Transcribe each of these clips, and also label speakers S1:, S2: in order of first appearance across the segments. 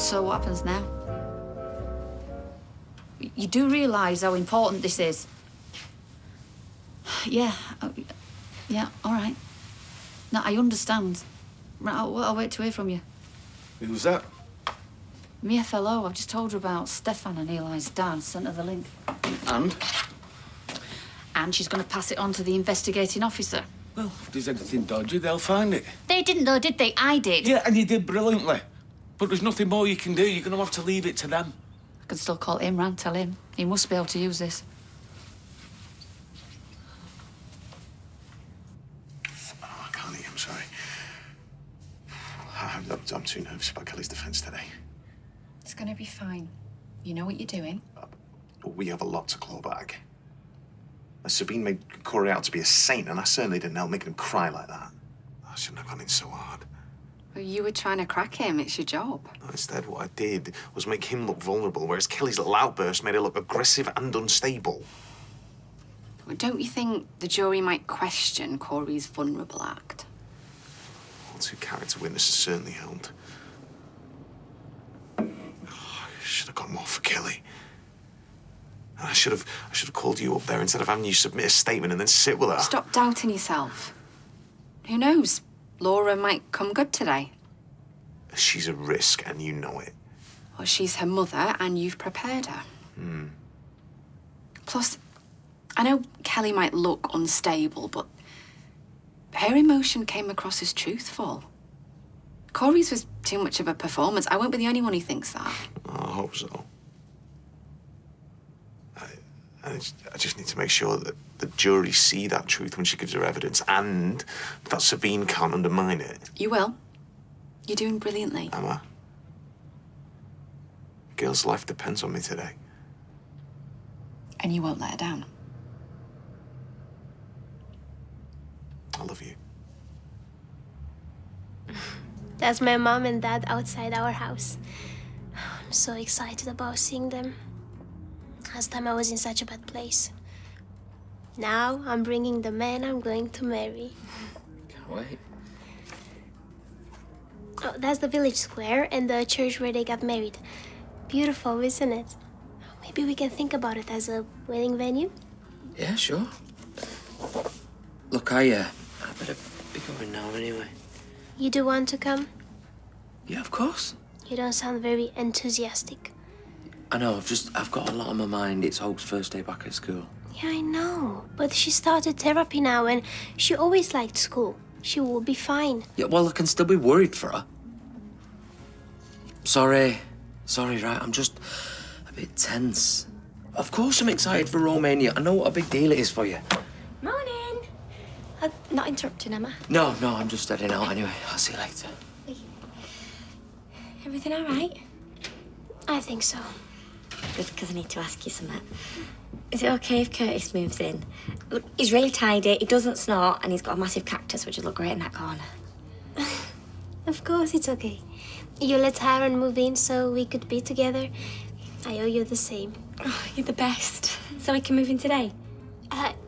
S1: So what happens now? You do realise how important this is? Yeah. Yeah, all right. No, I understand. Right, I'll wait to hear from you.
S2: Who's that?
S1: Mia Fellow, I've just told her about Stefan and Eli's dad, sent her the link.
S2: And?
S1: And she's going to pass it on to the investigating officer.
S2: Well, if there's anything dodgy, they'll find it.
S1: They didn't though, did they? I did.
S2: Yeah, and you did brilliantly. But there's nothing more you can do. You're going to have to leave it to them.
S1: I can still call Imran, tell him. He must be able to use this.
S3: Oh, I can't eat, I'm sorry. I'm too nervous about Kelly's defence today.
S4: It's going to be fine. You know what you're doing.
S3: We have a lot to claw back. Sabine made Corey out to be a saint, and I certainly didn't help making him cry like that. I shouldn't have gone in so hard.
S4: Well, you were trying to crack him. It's your job.
S3: Instead, what I did was make him look vulnerable, whereas Kelly's little outburst made her look aggressive and unstable.
S4: Well, don't you think the jury might question Corey's vulnerable act?
S3: Well, 2 character witnesses certainly helped. Oh, I should have got more for Kelly. And I should have called you up there instead of having you submit a statement and then sit with her.
S4: Stop doubting yourself. Who knows? Laura might come good today.
S3: She's a risk, and you know it.
S4: Well, she's her mother, and you've prepared her. Plus, I know Kelly might look unstable, but her emotion came across as truthful. Corey's was too much of a performance. I won't be the only one who thinks that.
S3: I hope so. I just need to make sure that the jury see that truth when she gives her evidence, and that Sabine can't undermine it.
S4: You will. You're doing brilliantly.
S3: Am I? Girl's life depends on me today.
S4: And you won't let her down.
S3: I love you.
S5: That's my mom and dad outside our house. I'm so excited about seeing them. Last time I was in such a bad place. Now I'm bringing the man I'm going to marry.
S6: Can't wait.
S5: Oh, that's the village square and the church where they got married. Beautiful, isn't it? Maybe we can think about it as a wedding venue?
S6: Yeah, sure. Look, I better be going now anyway.
S5: You do want to come?
S6: Yeah, of course.
S5: You don't sound very enthusiastic.
S6: I know, I've got a lot on my mind. It's Hope's first day back at school.
S5: Yeah, I know. But she started therapy now and she always liked school. She will be fine.
S6: Yeah, well, I can still be worried for her. Sorry, right? I'm just a bit tense. Of course I'm excited for Romania. I know what a big deal it is for you.
S5: Morning. Not interrupting, am I?
S6: No, I'm just heading out anyway. I'll see you later.
S5: Everything all right? I think so.
S7: Good, because I need to ask you something. Is it okay if Curtis moves in? Look, he's really tidy, he doesn't snort, and he's got a massive cactus, which would look great in that corner.
S5: Of course, it's okay. You let Aaron move in so we could be together. I owe you the same.
S7: Oh, you're the best. So we can move in today?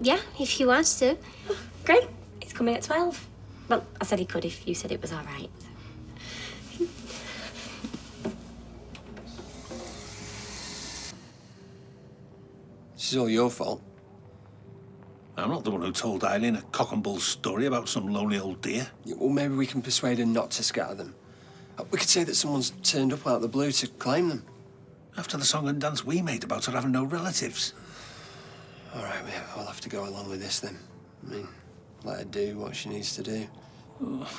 S5: Yeah, if he wants to.
S7: Oh, great. He's coming at 12. Well, I said he could if you said it was all right.
S8: This is all your fault.
S9: I'm not the one who told Eileen a cock and bull story about some lonely old deer.
S8: Yeah, well, maybe we can persuade her not to scatter them. We could say that someone's turned up out of the blue to claim them.
S9: After the song and dance we made about her having no relatives.
S8: All right, we'll have to go along with this then. I mean, let her do what she needs to do.
S9: Oh,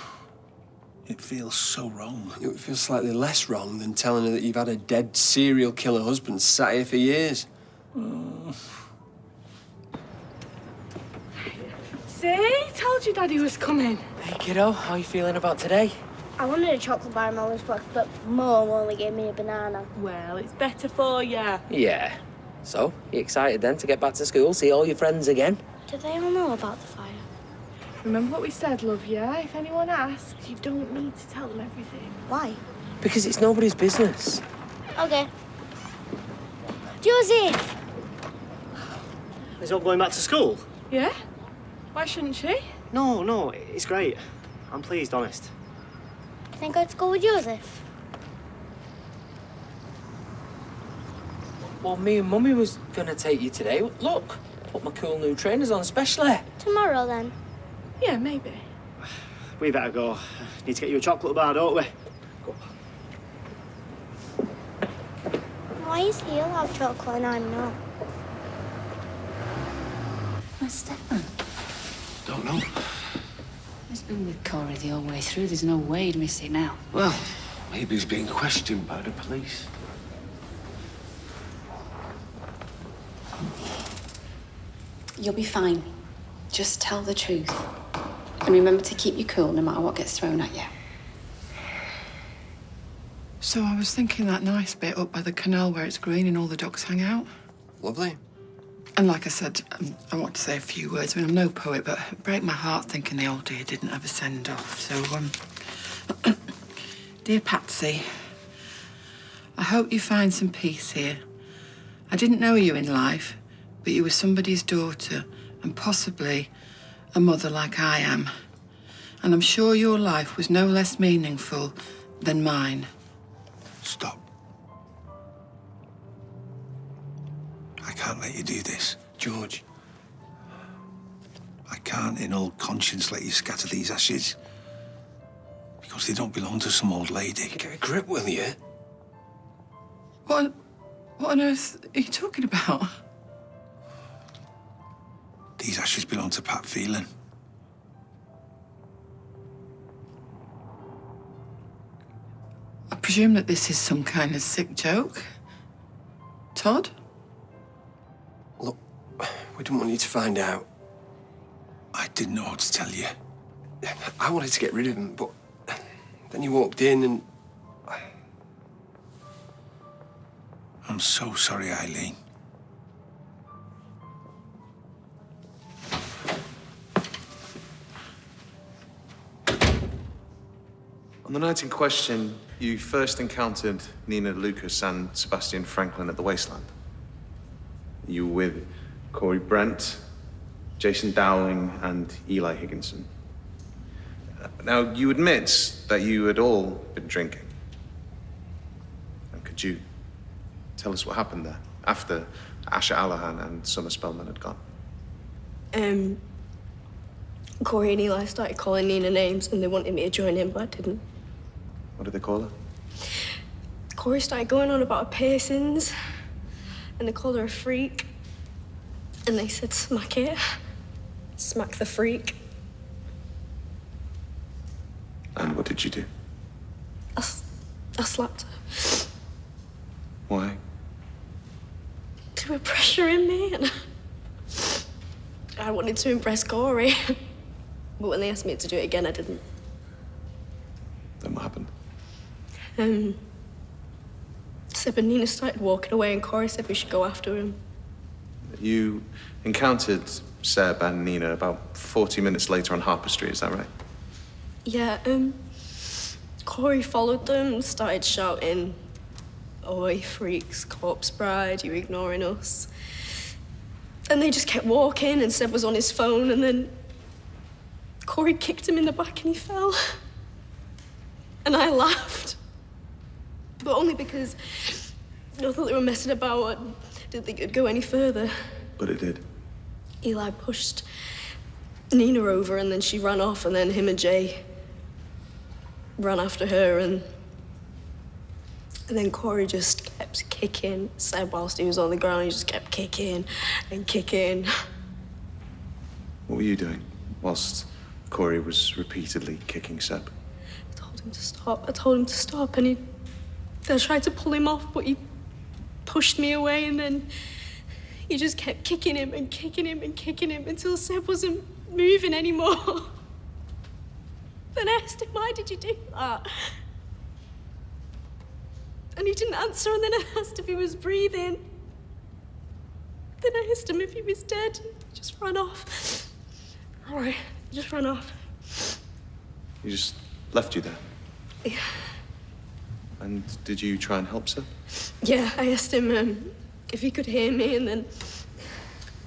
S9: it feels so wrong.
S8: It feels slightly less wrong than telling her that you've had a dead serial killer husband sat here for years.
S10: See? Told you Daddy was coming.
S6: Hey, kiddo, how are you feeling about today?
S5: I wanted a chocolate bar in my lunchbox, but Mum only gave me a banana.
S10: Well, it's better for you.
S6: Yeah. So, you excited then to get back to school, see all your friends again?
S5: Do they all know about the fire?
S10: Remember what we said, love, yeah? If anyone asks, you don't need to tell them everything.
S5: Why?
S6: Because it's nobody's business.
S5: Okay. Joseph!
S11: Is not going back to school?
S10: Yeah? Why shouldn't she?
S11: No, it's great. I'm pleased, honest.
S5: Can I go to school with Joseph?
S6: Well, me and Mummy was gonna take you today. Look, put my cool new trainers on specially.
S5: Tomorrow, then.
S10: Yeah, maybe.
S11: We better go. Need to get you a chocolate bar, don't we? Go.
S5: Why is he allowed chocolate and I'm not?
S1: Where's Stefan?
S3: Don't know.
S1: He's been with Corey the whole way through. There's no way he'd miss it now.
S2: Well, maybe he's being questioned by the police.
S4: You'll be fine. Just tell the truth. And remember to keep you cool no matter what gets thrown at you.
S12: So I was thinking that nice bit up by the canal where it's green and all the ducks hang out.
S8: Lovely.
S12: And like I said, I want to say a few words. I mean, I'm no poet, but it break my heart thinking the old dear didn't have a send-off. So, dear Patsy, I hope you find some peace here. I didn't know you in life, but you were somebody's daughter and possibly a mother like I am. And I'm sure your life was no less meaningful than mine.
S9: Stop. I can't let you do this.
S8: George.
S9: I can't, in all conscience, let you scatter these ashes. Because they don't belong to some old lady.
S8: Get a grip, will you?
S12: What on earth are you talking about?
S9: These ashes belong to Pat Phelan.
S12: I presume that this is some kind of sick joke. Todd?
S8: Look, we didn't want you to find out.
S9: I didn't know what to tell you.
S8: I wanted to get rid of him, but then you walked in and...
S9: I'm so sorry, Eileen.
S3: On the night in question, you first encountered Nina Lucas and Sebastian Franklin at the Wasteland. You were with Corey Brent, Jason Dowling, and Eli Higginson. Now, you admit that you had all been drinking. And could you tell us what happened there after Asher Allahan and Summer Spellman had gone?
S13: Corey and Eli started calling Nina names and they wanted me to join in, but I didn't.
S3: What did they call her?
S13: Corey started going on about her piercings and they called her a freak. And they said, smack it. Smack the freak.
S3: And what did you do?
S13: I slapped her.
S3: Why?
S13: They were pressuring me and I wanted to impress Corey. But when they asked me to do it again, I didn't.
S3: Then what happened?
S13: Seb and Nina started walking away and Corey said we should go after him.
S3: You encountered Seb and Nina about 40 minutes later on Harper Street, is that right?
S13: Yeah, Corey followed them, started shouting, "Oi, freaks, corpse bride, you're ignoring us." And they just kept walking and Seb was on his phone and then Corey kicked him in the back and he fell. And I laughed. But only because I thought they were messing about. I didn't think it'd go any further.
S3: But it did.
S13: Eli pushed Nina over and then she ran off and then him and Jay ran after her and then Corey just kept kicking Seb whilst he was on the ground. He just kept kicking and kicking.
S3: What were you doing whilst Corey was repeatedly kicking Seb?
S13: I told him to stop. I told him to stop and I tried to pull him off, but he pushed me away and then he just kept kicking him and kicking him and kicking him until Seb wasn't moving anymore. Then I asked him, why did you do that? And he didn't answer, and then I asked if he was breathing. Then I asked him if he was dead. He just ran off. All right, he just ran off.
S3: He just left you there?
S13: Yeah.
S3: And did you try and help Seb?
S13: Yeah, I asked him if he could hear me, and then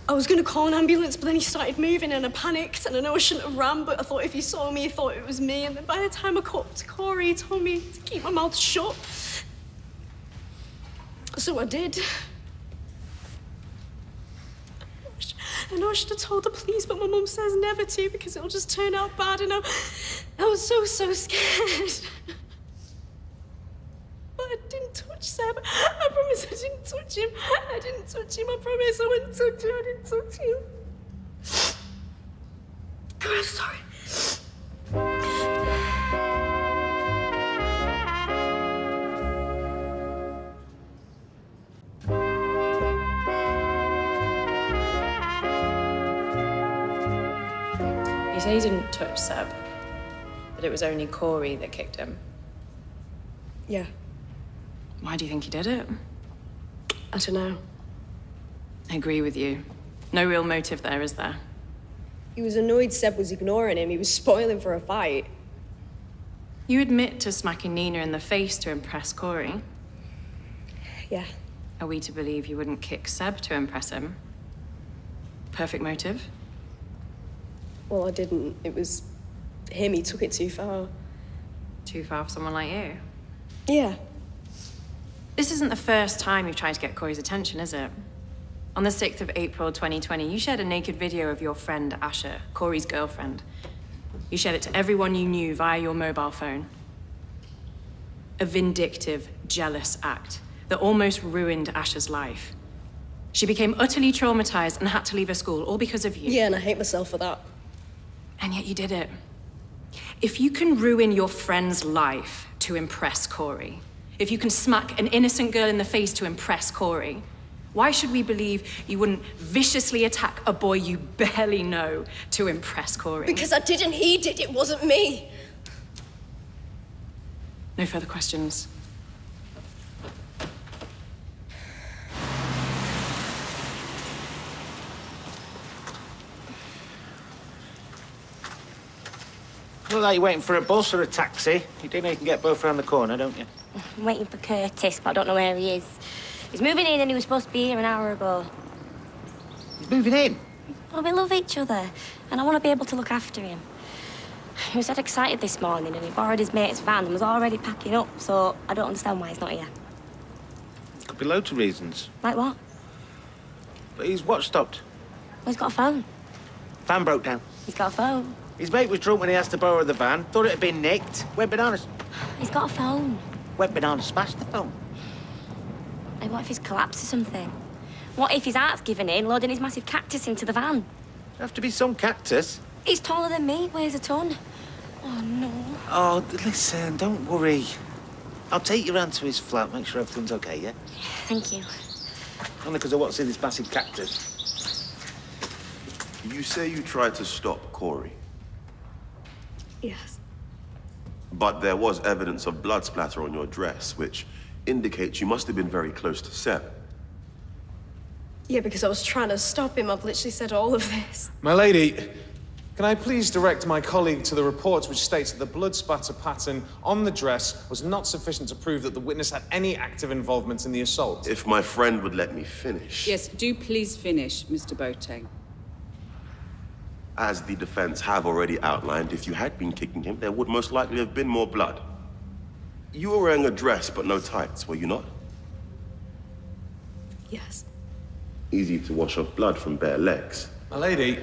S13: I was going to call an ambulance, but then he started moving and I panicked, and I know I shouldn't have ran, but I thought if he saw me, he thought it was me, and then by the time I caught up to Corey, he told me to keep my mouth shut. So I did. I know I should have told the police, but my mum says never to because it'll just turn out bad, and I was so scared. But I didn't touch Seb. I promise I didn't touch him. I didn't touch him. I promise I wouldn't touch him. I didn't touch him. God, I'm sorry.
S14: You say you didn't touch Seb, but it was only Corey that kicked him.
S13: Yeah.
S14: Why do you think he did it?
S13: I don't know.
S14: I agree with you. No real motive there, is there?
S13: He was annoyed Seb was ignoring him. He was spoiling for a fight.
S14: You admit to smacking Nina in the face to impress Corey.
S13: Yeah.
S14: Are we to believe you wouldn't kick Seb to impress him? Perfect motive?
S13: Well, I didn't. It was him. He took it too far.
S14: Too far for someone like you?
S13: Yeah.
S14: This isn't the first time you've tried to get Corey's attention, is it? On the 6th of April 2020, you shared a naked video of your friend Asher, Corey's girlfriend. You shared it to everyone you knew via your mobile phone. A vindictive, jealous act that almost ruined Asher's life. She became utterly traumatized and had to leave her school, all because of you.
S13: Yeah, and I hate myself for that.
S14: And yet you did it. If you can ruin your friend's life to impress Corey, if you can smack an innocent girl in the face to impress Corey, why should we believe you wouldn't viciously attack a boy you barely know to impress Corey?
S13: Because I didn't. He did. It wasn't me.
S14: No further questions.
S11: Look like you're waiting for a bus or a taxi. You do know you can get both around the corner, don't you?
S7: I'm waiting for Curtis, but I don't know where he is. He's moving in and he was supposed to be here an hour ago.
S11: He's moving in?
S7: Well, we love each other, and I want to be able to look after him. He was dead excited this morning, and he borrowed his mate's van and was already packing up, so I don't understand why he's not here.
S11: Could be loads of reasons.
S7: Like what?
S11: But his watch stopped.
S7: Well, he's got a phone.
S11: Van broke down.
S7: He's got a phone.
S11: His mate was drunk when he asked to borrow the van. Thought it had been nicked. Went bananas.
S7: He's got a phone.
S11: Went bananas, smashed the phone.
S7: Hey, what if he's collapsed or something? What if his heart's given in, loading his massive cactus into the van?
S11: Have to be some cactus.
S7: He's taller than me, weighs a ton. Oh, no.
S11: Oh, listen, don't worry. I'll take you round to his flat, make sure everything's okay, yeah?
S7: Thank you.
S11: Only because I want to see this massive cactus.
S15: You say you tried to stop Corey,
S13: Yes.
S15: but there was evidence of blood splatter on your dress, which indicates you must have been very close to Seb.
S13: Yeah, because I was trying to stop him. I've literally said all of this.
S16: My lady, can I please direct my colleague to the report which states that the blood spatter pattern on the dress was not sufficient to prove that the witness had any active involvement in the assault?
S15: If my friend would let me finish.
S17: Yes, do please finish, Mr. Boateng.
S15: As the defense have already outlined, if you had been kicking him, there would most likely have been more blood. You were wearing a dress but no tights, were you not?
S13: Yes.
S15: Easy to wash off blood from bare legs.
S16: My lady,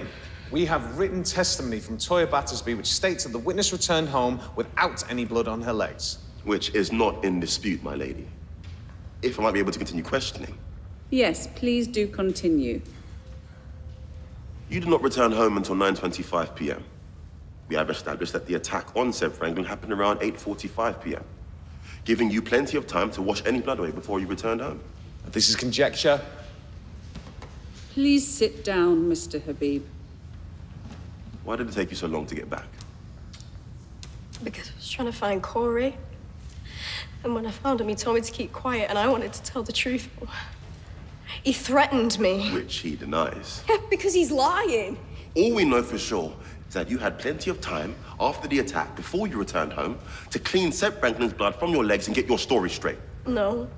S16: we have written testimony from Toya Battersby which states that the witness returned home without any blood on her legs.
S15: Which is not in dispute, my lady. If I might be able to continue questioning.
S17: Yes, please do continue.
S15: You did not return home until 9:25 p.m. We have established that the attack on Seb Franklin happened around 8:45 p.m., giving you plenty of time to wash any blood away before you returned home.
S16: This is conjecture.
S17: Please sit down, Mr. Habib.
S15: Why did it take you so long to get back?
S13: Because I was trying to find Corey. And when I found him, he told me to keep quiet, and I wanted to tell the truth. He threatened me.
S15: Which he denies.
S13: Yeah, because he's lying.
S15: All we know for sure is that you had plenty of time after the attack, before you returned home, to clean Seb Franklin's blood from your legs and get your story straight.
S13: No.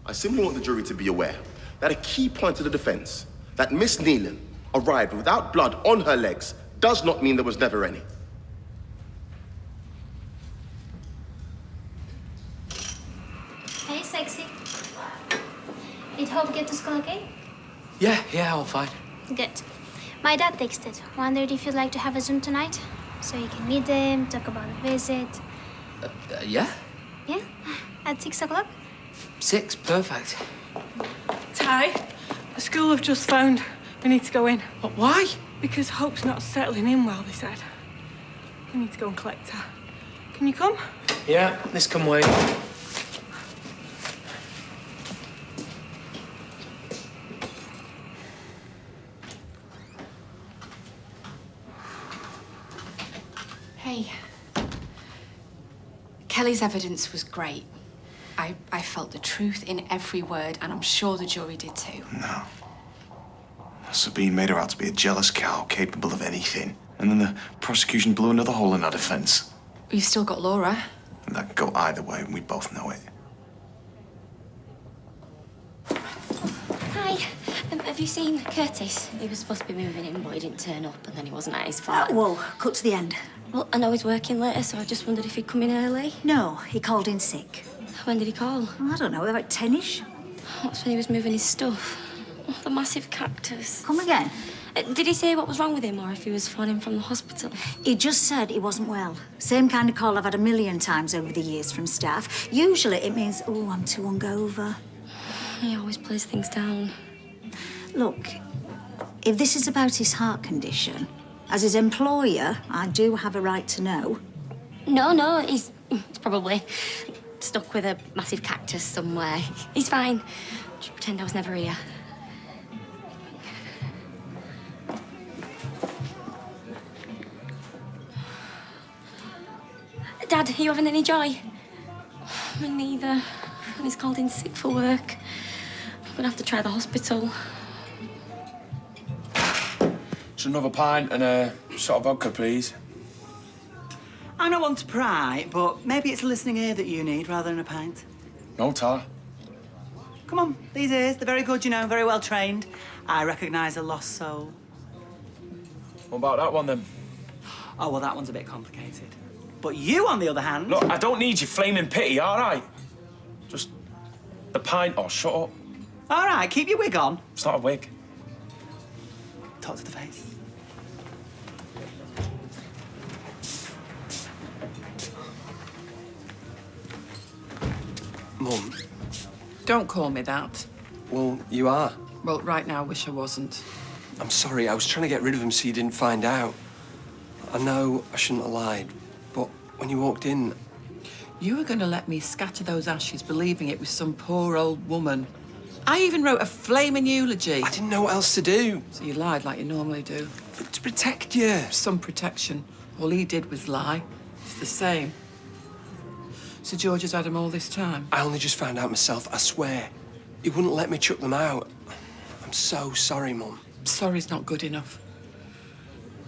S15: I simply want the jury to be aware that a key point of the defense, that Miss Nealon arrived without blood on her legs, does not mean there was never any.
S5: Hey, sexy. Did Hope get to school okay?
S6: Yeah, all fine.
S5: Good. My dad texted. Wondered if you'd like to have a Zoom tonight, so you can meet them, talk about the visit.
S6: Yeah?
S5: Yeah, at 6 o'clock.
S6: 6, perfect.
S10: Ty, the school have just found we need to go in.
S6: But why?
S10: Because Hope's not settling in well, they said. We need to go and collect her. Can you come?
S6: Yeah, this can wait.
S4: Hey. Kelly's evidence was great. I felt the truth in every word, and I'm sure the jury did too.
S3: No. Sabine made her out to be a jealous cow capable of anything. And then the prosecution blew another hole in our defense.
S4: You've still got Laura.
S3: And that could go either way, and we both know it.
S7: Hi. Have you seen Curtis? He was supposed to be moving in, but he didn't turn up, and then he wasn't at his flat.
S18: Well, cut to the end.
S7: Well, I know he's working later, so I just wondered if he'd come in early.
S18: No, he called in sick.
S7: When did he call?
S18: I don't know, about 10-ish.
S7: That's when he was moving his stuff. Oh, the massive cactus.
S18: Come again?
S7: Did he say what was wrong with him, or if he was phoning from the hospital?
S18: He just said he wasn't well. Same kind of call I've had a million times over the years from staff. Usually it means, oh, I'm too hungover.
S7: He always plays things down.
S18: Look, if this is about his heart condition, as his employer, I do have a right to know.
S7: No, he's probably stuck with a massive cactus somewhere. He's fine. Just pretend I was never here. Dad, are you having any joy? Me neither. And he's called in sick for work. I'm gonna have to try the hospital.
S2: Just another pint and a shot of vodka, please.
S19: I don't want to pry, but maybe it's a listening ear that you need rather than a pint.
S2: No, Tar.
S19: Come on, these ears, they're very good, you know, very well trained. I recognise a lost soul.
S2: What about that one, then?
S19: Oh, well, that one's a bit complicated. But you, on the other hand...
S2: Look, I don't need your flaming pity, all right? Just the pint or shut up.
S19: All right, keep your wig on.
S2: It's not a wig.
S19: Talk to the face.
S8: Mum.
S12: Don't call me that.
S8: Well, you are.
S12: Well, right now, I wish I wasn't.
S8: I'm sorry, I was trying to get rid of him so you didn't find out. I know I shouldn't have lied, but when you walked in...
S12: You were going to let me scatter those ashes believing it was some poor old woman. I even wrote a flaming eulogy.
S8: I didn't know what else to do.
S12: So you lied like you normally do.
S8: But to protect you.
S12: Some protection. All he did was lie. It's the same. So George has had him all this time?
S8: I only just found out myself, I swear. He wouldn't let me chuck them out. I'm so sorry, Mum.
S12: Sorry's not good enough.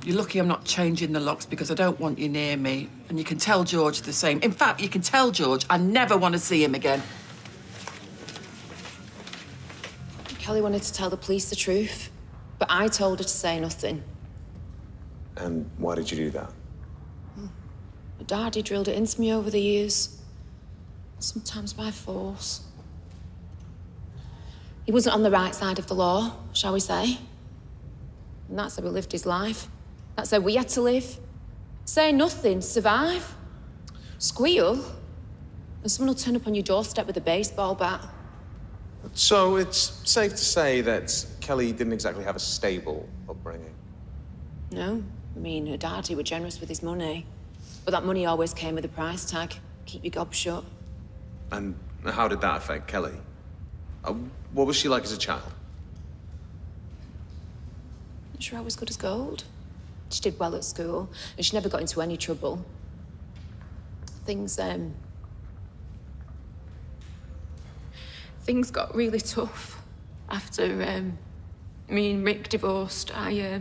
S12: You're lucky I'm not changing the locks because I don't want you near me. And you can tell George the same. In fact, you can tell George I never want to see him again.
S14: Kelly wanted to tell the police the truth, but I told her to say nothing.
S3: And why did you do that?
S14: My dad, he drilled it into me over the years, sometimes by force. He wasn't on the right side of the law, shall we say. And that's how he lived his life. That's how we had to live. Say nothing, survive. Squeal, and someone will turn up on your doorstep with a baseball bat.
S16: So it's safe to say that Kelly didn't exactly have a stable upbringing.
S14: No, I mean, her dad, he was generous with his money. But that money always came with a price tag. Keep your gob shut.
S3: And how did that affect Kelly? What was she like as a child?
S14: I'm sure I was good as gold. She did well at school, and she never got into any trouble. Things got really tough after me and Rick divorced. I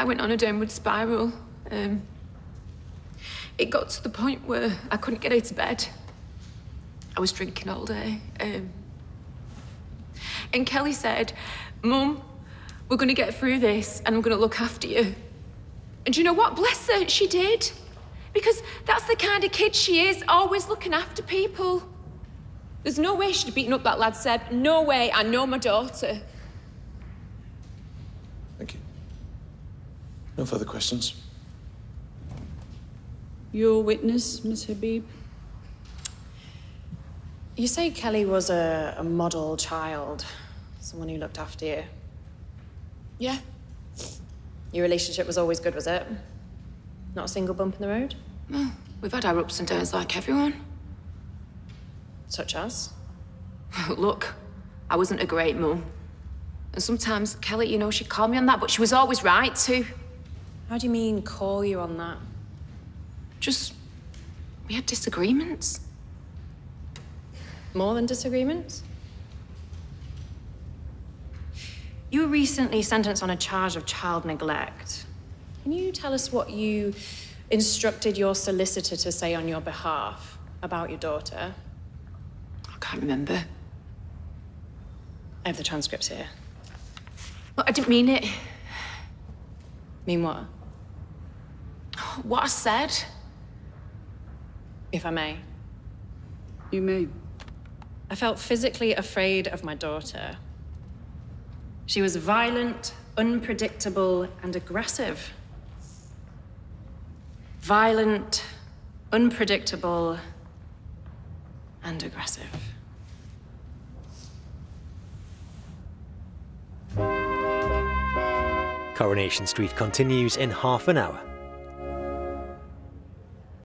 S14: went on a downward spiral. It got to the point where I couldn't get out of bed. I was drinking all day. And Kelly said, "Mum, we're going to get through this and I'm going to look after you." And you know what? Bless her, she did. Because that's the kind of kid she is, always looking after people. There's no way she'd have beaten up that lad, Seb. No way. I know my daughter.
S16: Thank you. No further questions.
S17: Your witness, Miss Habib?
S14: You say Kelly was a model child, someone who looked after you.
S13: Yeah.
S14: Your relationship was always good, was it? Not a single bump in the road?
S4: Well, we've had our ups and downs like everyone.
S14: Such as?
S4: Look, I wasn't a great mum. And sometimes Kelly, you know, she'd call me on that, but she was always right too.
S14: How do you mean, call you on that?
S4: Just, we had disagreements.
S14: More than disagreements? You were recently sentenced on a charge of child neglect. Can you tell us what you instructed your solicitor to say on your behalf about your daughter?
S4: I can't remember.
S14: I have the transcripts here.
S4: Look, I didn't mean it.
S14: Mean what?
S4: What I said.
S14: If I may.
S17: You may.
S14: I felt physically afraid of my daughter. She was violent, unpredictable, and aggressive. Violent, unpredictable, and aggressive.
S20: Coronation Street continues in half an hour.